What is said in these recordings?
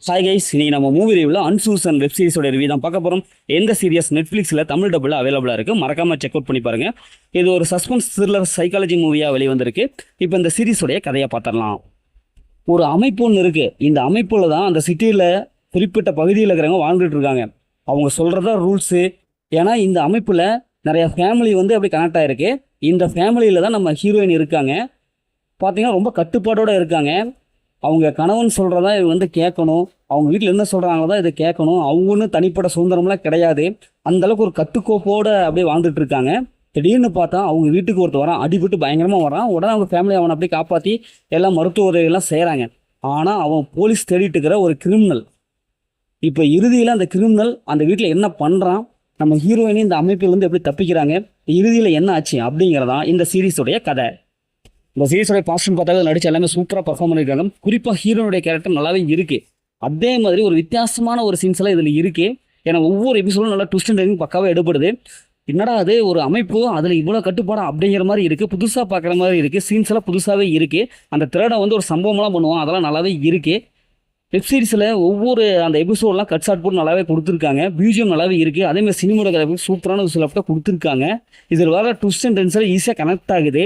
Hi guys, இன்னைக்கு நம்ம movie ரிவ்யூவில் அன்சூசன் வெப் சீரிஸோட ரிவ்யூ தான் பார்க்க போகிறோம். எந்த சீரியஸ் நெட்ஃப்ளிக்ஸில் தமிழ் டபுள் அவைலபிளாக இருக்குது, மறக்காமல் செக் அவுட் பண்ணி பாருங்கள். இது ஒரு சஸ்பென்ஸ் த்ரில்லர் சைக்காலஜி மூவியாக வெளிவந்திருக்கு. இப்போ இந்த சீரிஸோடைய கதையை பார்த்துடலாம். ஒரு அமைப்பு ஒன்று இருக்குது. இந்த அமைப்பில் தான் அந்த சிட்டியில் குறிப்பிட்ட பகுதியில் இருக்கிறவங்க வாழ்ந்துட்டு இருக்காங்க. அவங்க சொல்கிறதா ரூல்ஸு. ஏன்னா இந்த அமைப்பில் நிறையா ஃபேமிலி வந்து அப்படி கனெக்ட் ஆகிருக்கு. இந்த ஃபேமிலியில் தான் நம்ம ஹீரோயின் இருக்காங்க. பார்த்தீங்கன்னா ரொம்ப கட்டுப்பாடோடு இருக்காங்க. அவங்க கணவன் சொல்கிறதா இவங்க வந்து கேட்கணும். அவங்க வீட்டில் என்ன சொல்கிறாங்களோ தான் இதை கேட்கணும். அவங்கன்னு தனிப்பட்ட சுதந்திரம்லாம் கிடையாது. அந்தளவுக்கு ஒரு கட்டுக்கோப்போடு அப்படியே வாழ்ந்துட்டு இருக்காங்க. திடீர்னு பார்த்தா அவங்க வீட்டுக்கு ஒருத்தர் வரான், அடிபட்டு பயங்கரமாக வரான். உடனே அவங்க ஃபேமிலி அவனை அப்படியே காப்பாற்றி எல்லாம் மருத்துவ உதவியெல்லாம் செய்கிறாங்க. ஆனால் அவன் போலீஸ் தேடிட்டு இருக்கிற ஒரு கிரிமினல். இப்போ இறுதியில் அந்த கிரிமினல் அந்த வீட்டில் என்ன பண்ணுறான், நம்ம ஹீரோயினி இந்த அமைப்பிலேருந்து எப்படி தப்பிக்கிறாங்க, இறுதியில் என்ன ஆச்சு அப்படிங்கிறதான் இந்த சீரீஸோடைய கதை. இந்த சீரிஸோடைய பாஸ்டன் பார்த்தாவே நடிச்சு எல்லாமே சூப்பராக பர்ஃபார்ம் பண்ணியிருக்காங்க. குறிப்பாக ஹீரோனுடைய கேரக்டர் நல்லாவே இருக்குது. அதே மாதிரி ஒரு வித்தியாசமான ஒரு சீன்ஸ் எல்லாம் இதில் இருக்குது. ஏன்னா ஒவ்வொரு எபிசோடும் நல்லா ட்விஸ்ட் அண்ட் டர்னிங் பக்காவாக எடுப்படுது. என்னடா அது ஒரு அமைப்பு, அதில் இவ்வளோ கட்டுப்பாடம் அப்படிங்கிற மாதிரி இருக்குது. புதுசாக பார்க்குற மாதிரி இருக்குது. சீன்ஸ் எல்லாம் புதுசாகவே இருக்குது. அந்த திரடை வந்து ஒரு சம்பவம்லாம் பண்ணுவான், அதெல்லாம் நல்லாவே இருக்குது. வெப் சீரிஸில் ஒவ்வொரு அந்த எபிசோடெலாம் கட் ஷாட் போட்டு நல்லாவே கொடுத்துருக்காங்க. பியூஜியம் நல்லாவே இருக்குது. அதேமாதிரி சினிமோகிராஃபி சூப்பரான ஒரு சில கொடுத்துருக்காங்க. இதில் வர ட்விஸ்ட் அண்ட் டர்ன்ஸில் ஈஸியாக கனெக்ட் ஆகுது.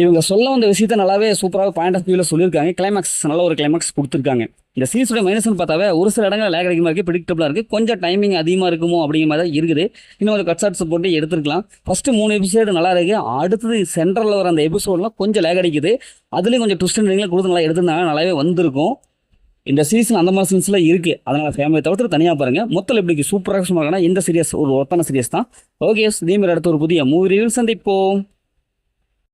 இவங்க சொல்ல வந்த விஷயத்த நல்லாவே சூப்பராக பாயிண்ட் ஆஃப் வியூவில் சொல்லியிருக்காங்க. கிளைமேக்ஸ் நல்ல ஒரு கிளைமேக்ஸ் கொடுத்துருக்காங்க. இந்த சீரிஸோட மைனஸ்னு பார்த்தாவே ஒரு சில இடங்கள் லேக் அதிகமாக இருக்குது, ப்ரிடிக்டபிளாக இருக்குது. கொஞ்சம் டைமிங் அதிகமாக இருக்குமோ அப்படிங்கிற மாதிரி தான் இருக்குது. இன்னும் ஒரு கட் ஷாட்ஸ் போட்டு எடுத்துருக்கலாம். ஃபஸ்ட்டு 3 எபிசோடு நல்லா இருக்குது. அடுத்தது சென்ட்ரலில் வர அந்த எபிசோடெலாம் கொஞ்சம் லேக் அடிக்குது. அதுலேயும் கொஞ்சம் ட்விஸ்ட் அண்ட் டர்னிங்லாம் கொடுத்து நல்லா எடுத்திருந்தாங்க, நல்லாவே வந்திருக்கும். இந்த சீசன் அந்த மாதிரி சீன்ஸ்லாம் இருக்குது. அதனால் ஃபேமிலியை தவிர்த்து தனியாக பாருங்கள். மொத்தம் எப்படி சூப்பராக சும்மா இந்த சீரியஸ் ஒரு ஒருத்தான சீரியஸ் தான். ஓகே, இதேமாதிரி அடுத்த ஒரு புதிய மூவி ரிவ்யூ சந்திப்போம்.